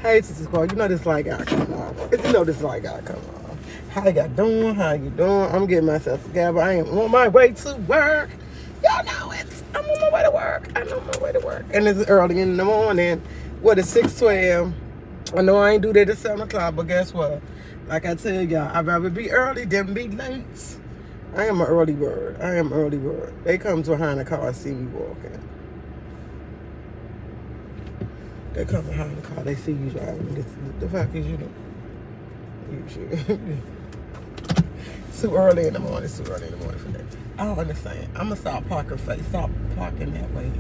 Hey, Sister Squad, you know this light guy come on. You know this light guy come on. How you doing? How you doing? I'm getting myself together. I am on my way to work. Y'all know it. I'm on my way to work. I'm on my way to work. And it's early in the morning. What, it's 6:12. I know I ain't do that at 7 o'clock, but guess what? Like I tell y'all, I'd rather be early than be late. I am an early bird. I am an early bird. They come behind the car and see me walking. They come behind the car, they see you driving. The fuck is you doing? You should. It's too early in the morning. It's too early in the morning for that. I don't understand. I'm gonna stop parking that way.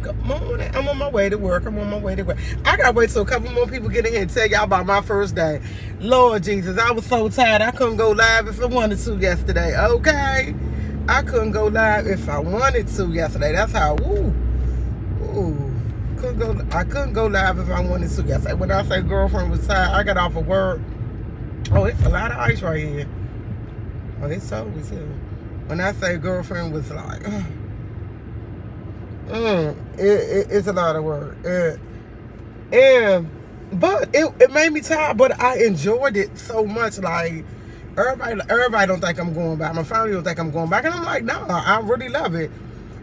Good morning. I'm on my way to work. I gotta wait till a couple more people get in here and tell y'all about my first day. Lord Jesus, I was so tired. I couldn't go live if I wanted to yesterday. Okay. I couldn't go live if I wanted to yesterday. That's how, I couldn't go live if I wanted to yesterday. When I say girlfriend was tired, I got off of work. Oh, it's a lot of ice right here. Oh, it's so me too. When I say girlfriend was like, it's a lot of work. But it made me tired, but I enjoyed it so much. Like, everybody don't think I'm going back. My family don't think I'm going back. And I'm like, no, I really love it.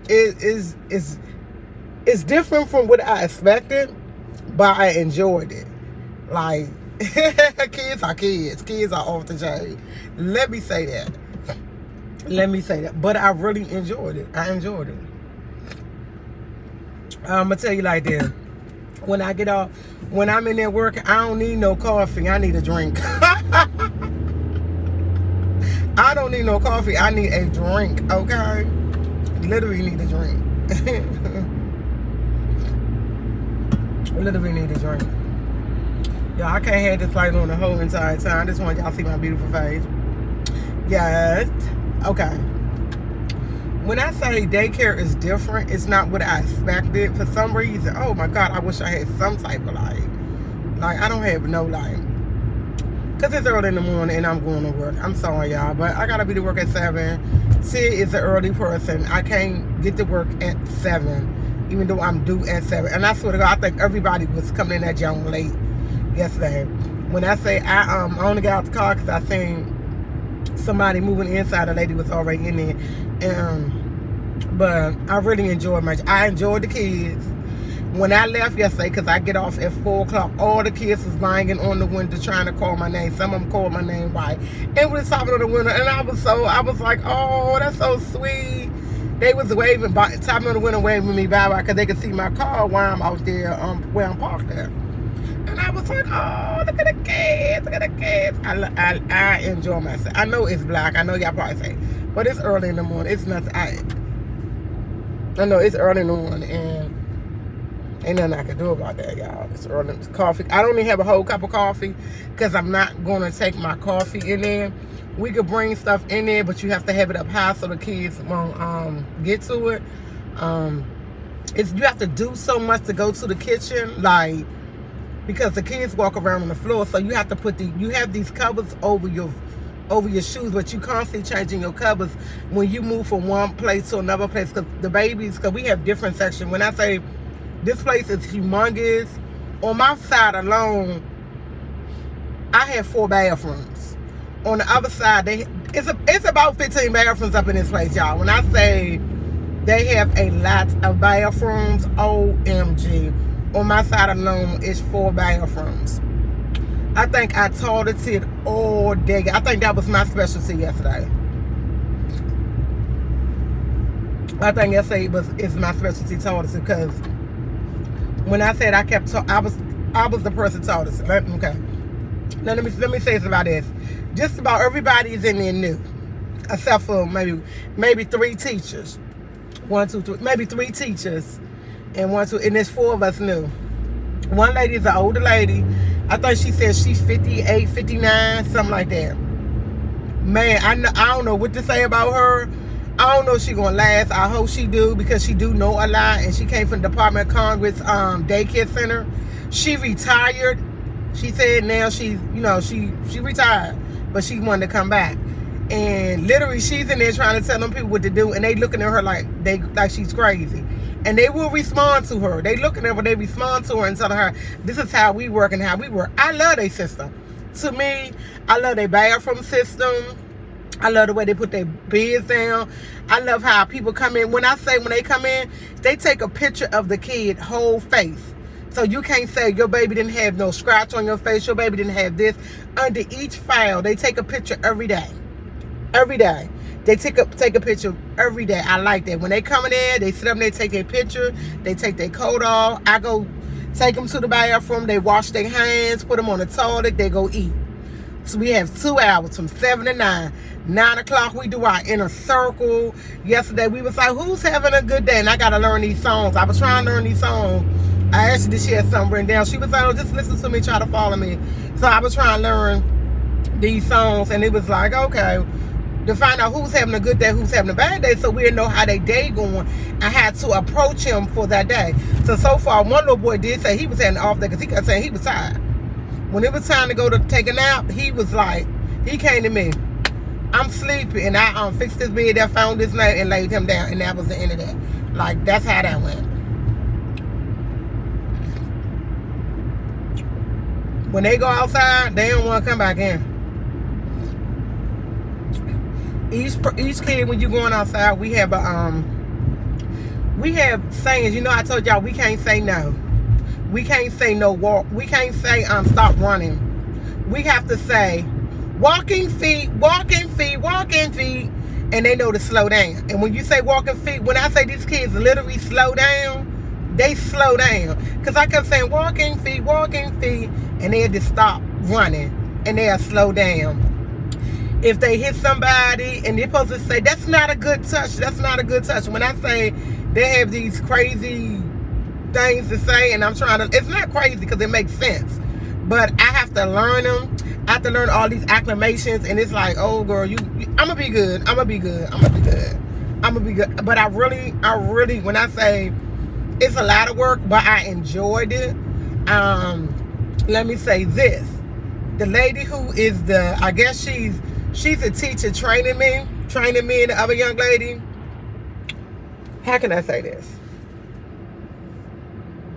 It's different from what I expected, but I enjoyed it. Like, kids are kids. Kids are off the chain. Let me say that. But I really enjoyed it. I enjoyed it. I'm going to tell you like this. When I get off, when I'm in there working, I don't need no coffee. I need a drink. I don't need no coffee. I need a drink, okay? Literally need a drink. Literally need a drink. Y'all, I can't have this light on the whole entire time. I just want y'all to see my beautiful face. Yes. Okay. When I say daycare is different, it's not what I expected. For some reason, oh my God, I wish I had some type of light. Like, I don't have no light. Because it's early in the morning and I'm going to work. I'm sorry, y'all, but I got to be to work at 7. Sid is an early person. I can't get to work at 7, even though I'm due at 7. And I swear to God, I think everybody was coming in that young late yesterday. When I say I only got out the car because I seen somebody moving inside. The lady was already in there. But I really enjoyed I enjoyed the kids. When I left yesterday, because I get off at 4 o'clock, all the kids was banging on the window trying to call my name. Some of them called my name right. And was talking on the window. And I was like, oh, that's so sweet. They was waving, tapping on the window, waving me bye-bye because they could see my car while I'm out there, where I'm parked at. And I was like, oh, look at the kids, I enjoy myself. I know it's black. I know y'all probably say, but it's early in the morning. It's nothing. I know it's early in the morning, and ain't nothing I can do about that, y'all. It's early. It's coffee. I don't even have a whole cup of coffee because I'm not going to take my coffee in there. We could bring stuff in there, but you have to have it up high so the kids won't get to it. You have to do so much to go to the kitchen, like, because the kids walk around on the floor, so you have to you have these covers over your shoes, but you constantly changing your covers when you move from one place to another place, because we have different sections. When I say this place is humongous, on my side alone, I have 4 bathrooms. On the other side, it's about 15 bathrooms up in this place, y'all. When I say they have a lot of bathrooms, OMG. On my side alone, it's 4 bathrooms. I think I toileted all day. I think that was my specialty yesterday. I think yesterday is my specialty toileting, because when I said I was the person toileting. Okay. Now let me say this about this. Just about everybody's in there new, except for maybe 3 teachers. 1, 2, 3, maybe 3 teachers. And 1, 2, and there's 4 of us new. One lady is an older lady. I thought she said she's 58, 59, something like that. Man, I don't know what to say about her. I don't know if she's gonna last. I hope she do, because she do know a lot, and she came from the Department of Congress Daycare Center. She retired. She said now she retired, but she wanted to come back. And literally, she's in there trying to tell them people what to do, and they looking at her like she's crazy. And they will respond to her. They looking at her, they respond to her and tell her, this is how we work and how we work. I love their system. To me, I love their bathroom system. I love the way they put their beds down. I love how people come in. When they come in, they take a picture of the kid whole face. So you can't say your baby didn't have no scratch on your face, your baby didn't have this. Under each file, they take a picture every day. Every day. They take a picture every day. I like that. When they come in there, they sit up and they take their picture. They take their coat off. I go take them to the bathroom. They wash their hands, put them on the toilet. They go eat. So we have 2 hours from 7 to 9. 9 o'clock, we do our inner circle. Yesterday, we was like, who's having a good day? And I got to learn these songs. I was trying to learn these songs. I asked her if she had something written down. She was like, oh, just listen to me, try to follow me. So I was trying to learn these songs. And it was like, okay, to find out who's having a good day, who's having a bad day, so we'll know how their day going. I had to approach him for that day. So far, one little boy did say he was having an off day because he kept saying he was tired. When it was time to go to take a nap, he was like, he came to me, I'm sleepy, and I fixed his bed, I found his name and laid him down, and that was the end of that. Like, that's how that went. When they go outside, they don't want to come back in. Each kid, when you going outside, we have sayings. You know, I told y'all we can't say no. We can't say no walk. We can't say stop running. We have to say walking feet, walking feet, walking feet, and they know to slow down. And when you say walking feet, when I say these kids literally slow down, they slow down. Because I kept saying walking feet, and they had to stop running and they'll slow down. If they hit somebody and they're supposed to say, that's not a good touch, that's not a good touch. When I say they have these crazy things to say, and I'm trying to, it's not crazy because it makes sense, but I have to learn them. I have to learn all these acclamations, and it's like, oh girl, I'm gonna be good, I'm gonna be good, I'm gonna be good, I'm gonna be good. But I really, when I say it's a lot of work, but I enjoyed it. Let me say this. The lady who is I guess she's a teacher training me and the other young lady. How can I say this?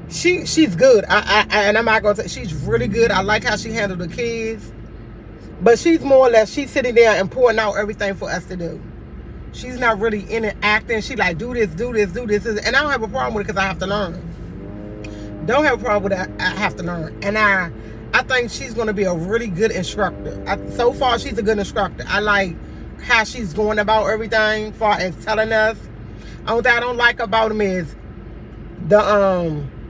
She's good. And I'm not gonna say she's really good. I like how she handled the kids. But she's more or less, she's sitting there and pouring out everything for us to do. She's not really in it acting. She like, do this. And I don't have a problem with it because I have to learn. Don't have a problem with it. I have to learn. And I think she's going to be a really good instructor. So far, she's a good instructor. I like how she's going about everything as far as telling us. Only thing I don't like about them is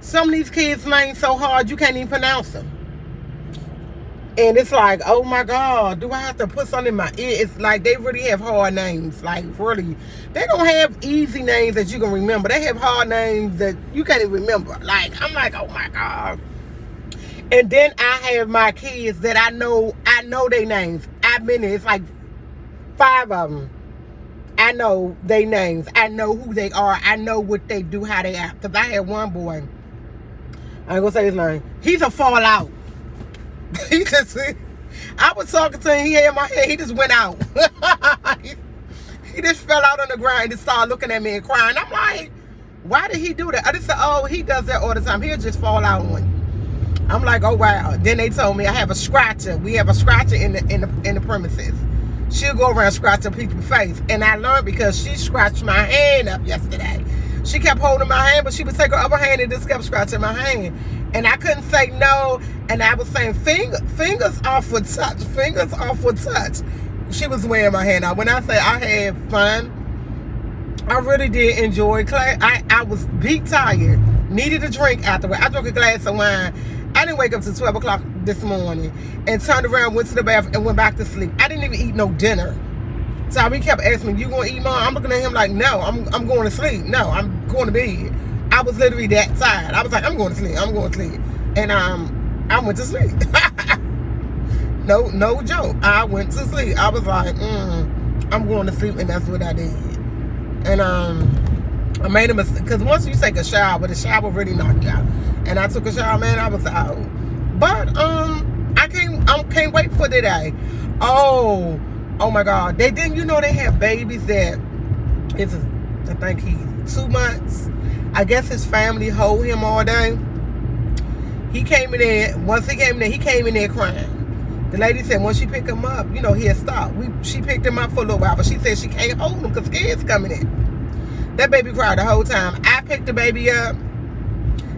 some of these kids' names so hard you can't even pronounce them. And it's like, oh my God, do I have to put something in my ear? It's like they really have hard names. Like really, they don't have easy names that you can remember. They have hard names that you can't even remember. Like, I'm like, oh my God. And then I have my kids that I know their names. It's like 5 of them. I know their names. I know who they are. I know what they do, how they act. Because I had one boy, I ain't gonna say his name. He's a fallout. I was talking to him, he had my head, he just went out. He just fell out on the ground and just started looking at me and crying. I'm like, why did he do that? I just said, oh, he does that all the time. He'll just fall out on you. I'm like, oh wow. Then they told me I have a scratcher. We have a scratcher in the premises. She'll go around scratching people's face. And I learned because she scratched my hand up yesterday. She kept holding my hand, but she would take her other hand and just kept scratching my hand. And I couldn't say no. And I was saying, fingers off for touch. Fingers off for touch. She was wearing my hand out. When I say I had fun, I really did enjoy class. I was beat tired. Needed a drink afterward. I drank a glass of wine. I didn't wake up till 12 o'clock this morning. And turned around, went to the bathroom, and went back to sleep. I didn't even eat no dinner. So he kept asking me, you gonna eat, Mom? I'm looking at him like, no, I'm going to sleep. No, I'm going to bed. I was literally that tired. I was like, I'm going to sleep. I'm going to sleep. And I went to sleep. No joke. I went to sleep. I was like, I'm going to sleep, and that's what I did. And I made a mistake, because once you take a shower, the shower really knocked you out. And I took a shower, man, I was out. But I can't wait for today. Oh my God. They have babies that I think he's 2 months. I guess his family hold him all day. He came in there. Once he came in there, he came in there crying. The lady said once she picked him up, you know, he'll stop. She picked him up for a little while, but she said she can't hold him because kids coming in. That baby cried the whole time. I picked the baby up.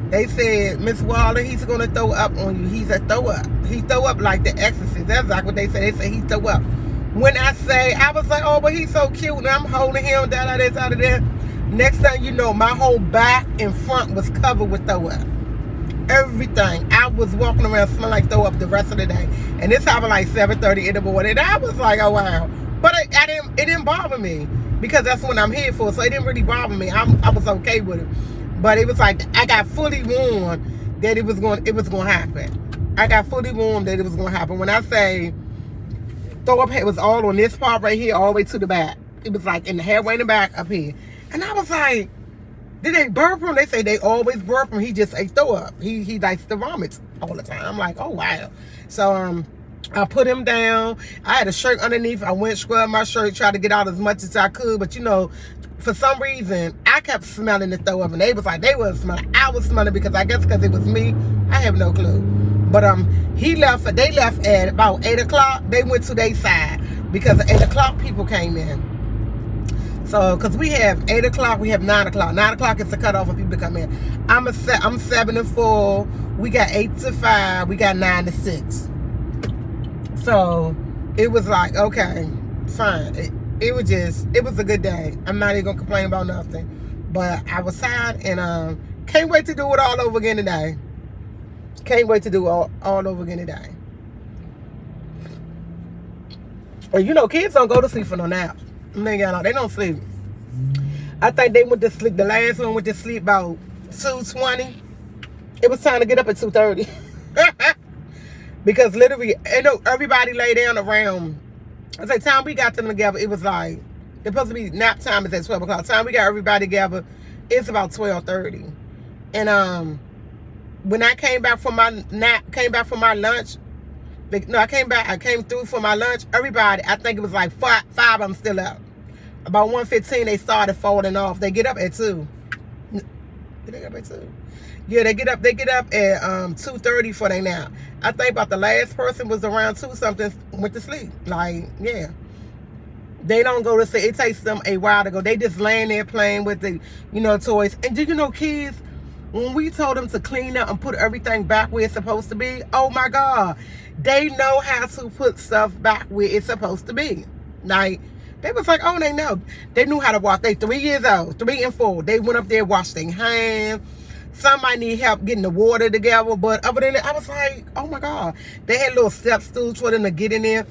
They said, Miss Waller, he's going to throw up on you. He's a throw up. He throw up like the exorcist. That's like what they say. They say he throw up. When I say, I was like, oh, but he's so cute. And I'm holding him, da this, out of there. Next thing you know, my whole back and front was covered with throw up. Everything. I was walking around smelling like throw up the rest of the day. And this happened like 7:30 in the morning. And I was like, oh, wow. But it didn't bother me because that's what I'm here for. So it didn't really bother me. I was okay with it. But it was like I got fully warned that it was going to happen. I got fully warned that it was going to happen. When I say throw up, it was all on this part right here, all the way to the back. It was like in the halfway in the back up here. And I was like, did they burp him? They say they always burp him. He just ate throw up. He likes to vomit all the time. I'm like, oh wow. So I put him down. I had a shirt underneath. I went scrubbed my shirt, tried to get out as much as I could. But you know, for some reason, I kept smelling the throw up, and they was like, they wasn't smelling. I was smelling because I guess because it was me. I have no clue. But they left at about 8 o'clock. They went to their side because at 8 o'clock people came in. So, because we have 8 o'clock, we have 9 o'clock. 9 o'clock is the cutoff for people to come in. I'm 7 to 4. We got 8 to 5. We got 9 to 6. So, it was like, okay, fine. It was a good day. I'm not even going to complain about nothing. But I was tired and can't wait to do it all over again today. Can't wait to do it all over again today. And you know, kids don't go to sleep for no nap. They don't sleep. I think they went to sleep. The last one went to sleep about 2:20. It was time to get up at 2:30. Because literally, everybody lay down around. It's like time we got them together, it was like, they're supposed to be nap time is at 12 o'clock. Time we got everybody together, it's about 12:30. And when I came back from my lunch, I came through for my lunch, everybody, I think it was like five of them still up. About 1:15, they started falling off. They get up at 2. Did they get up at 2? Yeah, they get up at 2:30 for their nap. I think about the last person was around 2 something, went to sleep. Like, yeah. They don't go to sleep. It takes them a while to go. They just laying there playing with the, toys. And do you know, kids, when we told them to clean up and put everything back where it's supposed to be, oh my God, they know how to put stuff back where it's supposed to be. Like, they was like, oh, they know. They knew how to wash. They 3 years old, 3 and 4. They went up there, washed their hands. Somebody need help getting the water together. But other than that, I was like, oh my God. They had little step stools for them to get in there.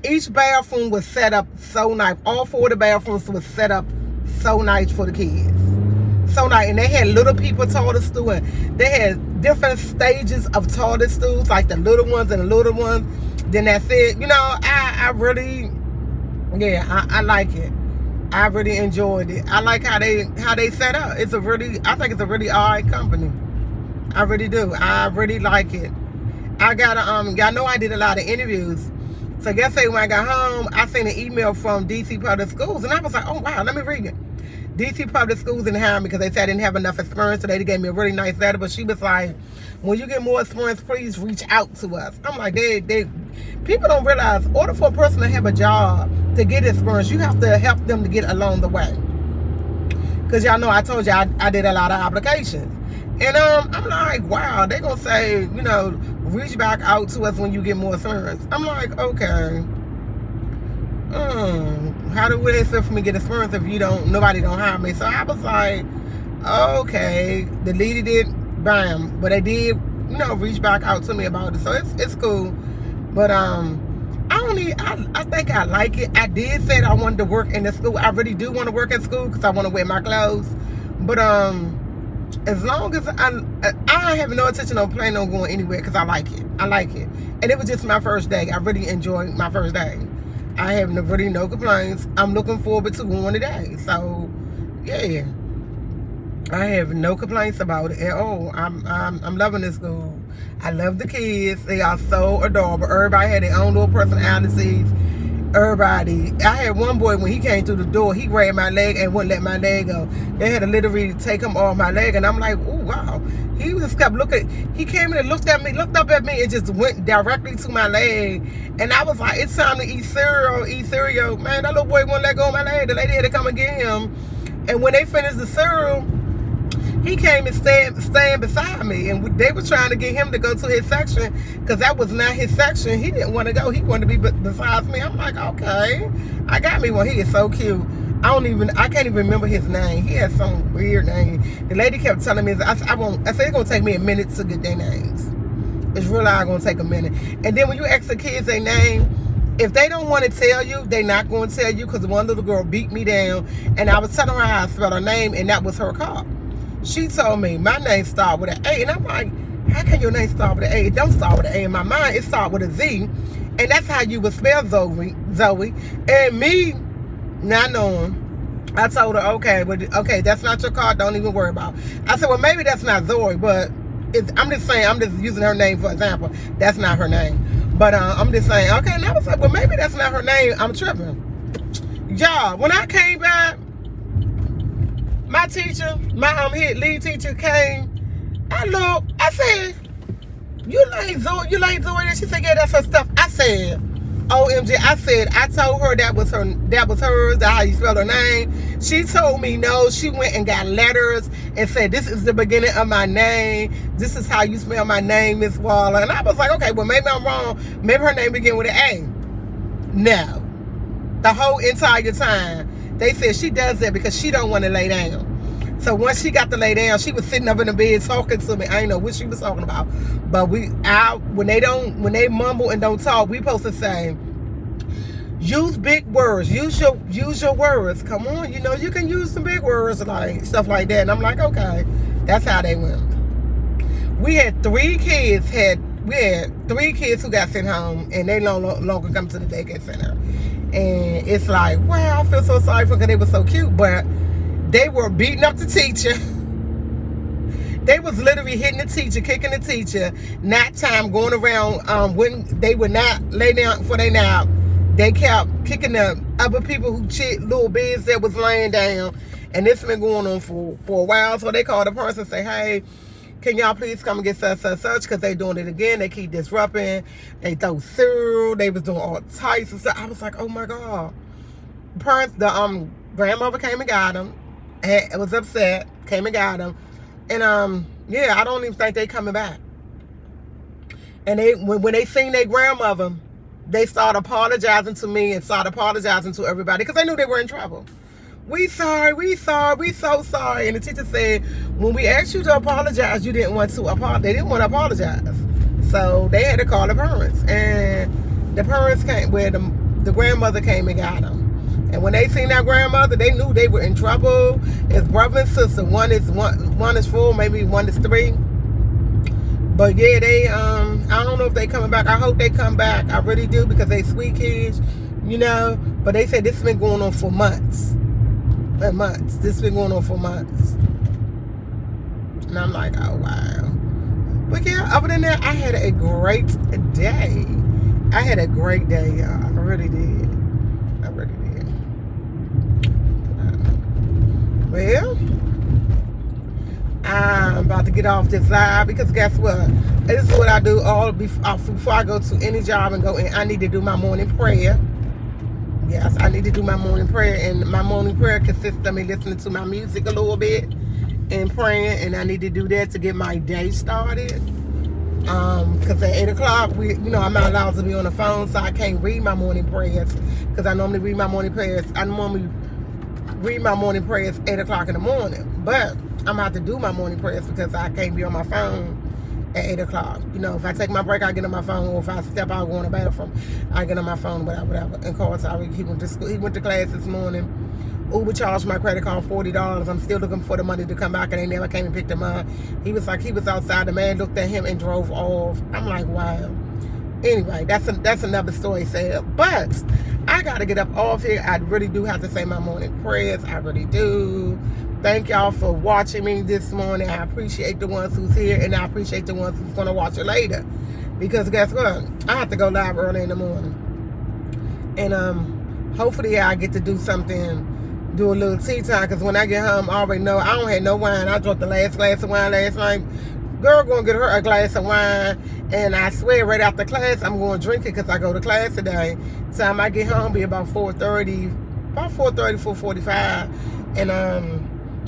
Each bathroom was set up so nice. All 4 of the bathrooms was set up so nice for the kids. So nice. And they had little people toilet stool. And they had different stages of toilet stools, like the little ones and the little ones. Then that's it. I really, I like it. I really enjoyed it. I like how they set up. I think it's a really all right company. I really do. I really like it. I got y'all know I did a lot of interviews. So yesterday when I got home, I seen an email from DC Public Schools, and I was like, oh wow, let me read it. DC Public Schools didn't hire me because they said I didn't have enough experience, so they gave me a really nice letter. But she was like, when you get more experience, please reach out to us. I'm like, people don't realize, in order for a person to have a job, to get experience, you have to help them to get along the way. Because y'all know I told you I did a lot of applications. And I'm like, wow, they're going to say, reach back out to us when you get more experience. I'm like, okay. How do they expect for me to get experience if nobody don't hire me? So I was like, okay. The lady did, bam. But they did, reach back out to me about it. So it's cool. But I think I like it. I did say that I wanted to work in the school. I really do want to work at school because I want to wear my clothes. But as long as I have no intention on planning on going anywhere because I like it. I like it. And it was just my first day. I really enjoyed my first day. I have really no complaints. I'm looking forward to going today. So, yeah. I have no complaints about it at all. I'm loving this school. I love the kids. They are so adorable. Everybody had their own little personalities. everybody. I had one boy, when he came through the door, he grabbed my leg and wouldn't let my leg go. They had to literally take him off my leg, and I'm like, oh wow. He just kept looking. He came in and looked up at me, and just went directly to my leg. And I was like, it's time to eat cereal. Man, that little boy wouldn't let go of my leg. The lady had to come and get him. And when they finished the cereal, he came and stand beside me, and they were trying to get him to go to his section, because that was not his section. He didn't want to go. He wanted to be beside me. I'm like, okay, I got me one. He is so cute. I can't even remember his name. He had some weird name. The lady kept telling me, I said it's gonna take me a minute to get their names. It's really gonna take a minute. And then when you ask the kids their name, if they don't want to tell you, they're not going to tell you, because one little girl beat me down, and I was telling her how I spelled her name, and that was her cop. She told me my name started with an A, and I'm like, how can your name start with an A? It don't start with an A in my mind. It started with a Z, and that's how you would spell Zoe. And me, not knowing, I told her, okay, that's not your car. Don't even worry about it. I said, well, maybe that's not Zoe, but I'm just using her name for example. That's not her name. But I'm just saying, okay, and I was like, well, maybe that's not her name. I'm tripping. Y'all, when I came back, my teacher, my lead teacher came. I looked, I said, you like Zoe? And she said, yeah, that's her stuff. I said, OMG. I said, I told her that was hers, that's how you spell her name. She told me no. She went and got letters and said, this is the beginning of my name. This is how you spell my name, Miss Waller. And I was like, okay, well, maybe I'm wrong. Maybe her name began with an A. No. The whole entire time, they said she does that because she don't want to lay down. So once she got to lay down, she was sitting up in the bed talking to me. I didn't know what she was talking about. But when they mumble and don't talk, we supposed to say, use big words. Use your words. Come on, you can use some big words, like stuff like that. And I'm like, okay, that's how they went. We had three kids who got sent home, and they no longer come to the daycare center. And it's like, wow, I feel so sorry for them because they were so cute, but they were beating up the teacher. They was literally hitting the teacher, kicking the teacher. Nap time, going around. When they would not lay down for their nap, they kept kicking the other people who little beds that was laying down. And this has been going on for a while. So they called the person and say, hey, can y'all please come and get such, because they doing it again. They keep disrupting. They throw cereal. They was doing all types of stuff. I was like, oh my God. The grandmother came and got them. Was upset. Came and got them. And yeah, I don't even think they coming back. And when they seen their grandmother, they started apologizing to me and started apologizing to everybody because they knew they were in trouble. We sorry, we so sorry. And the teacher said, when we asked you to apologize, you didn't want to apologize. They didn't want to apologize. So they had to call the parents. And the parents came, the grandmother came and got them. And when they seen that grandmother, they knew they were in trouble. It's brother and sister. One is 4, maybe one is 3. But yeah, they I don't know if they coming back. I hope they come back. I really do, because they sweet kids, But they said this has been going on for months. This has been going on for months. And I'm like, oh wow. But yeah, other than that, I had a great day. I had a great day, y'all. I really did. Well, I'm about to get off this live because guess what? This is what I do before I go to any job and go in. I need to do my morning prayer. Yes, I need to do my morning prayer, and my morning prayer consists of me listening to my music a little bit and praying, and I need to do that to get my day started. Because at 8 o'clock, I'm not allowed to be on the phone, so I can't read my morning prayers, because I normally read my morning prayers. I normally read my morning prayers 8 o'clock in the morning, but I'm gonna have to do my morning prayers because I can't be on my phone at 8 o'clock. If I take my break, I get on my phone, or if I step out, go in the bathroom, I get on my phone, whatever. And Carl Tyreek, he went to school. He went to class this morning. Uber charged my credit card $40. I'm still looking for the money to come back, and they never came and picked him up. He was outside. The man looked at him and drove off. I'm like, wow. Anyway, that's another story, sad. But I gotta get up off here. I really do have to say my morning prayers. I really do. Thank y'all for watching me this morning. I appreciate the ones who's here, and I appreciate the ones who's gonna watch it later. Because guess what? I have to go live early in the morning. And Hopefully I get to do something, do a little tea time, because when I get home, I already know I don't have no wine. I drank the last glass of wine last night. Girl gonna get her a glass of wine, and I swear right after class I'm gonna drink it because I go to class today. Time I get home be about 4:30, about 4:30, 4:45, and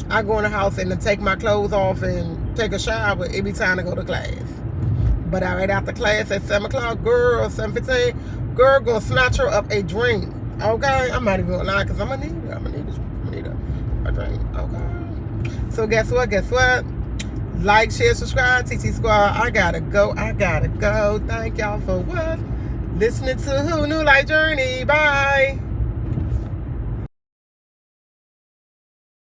I go in the house and then take my clothes off and take a shower. It be time to go to class. But right after class at 7 o'clock, girl, 7:15, girl gonna snatch her up a drink. Okay, I'm not even gonna lie, because I'm gonna need a drink. Okay. So guess what? Like, share, subscribe, TT Squad. I gotta go. Thank y'all for what? Listening to Who New Life Journey. Bye.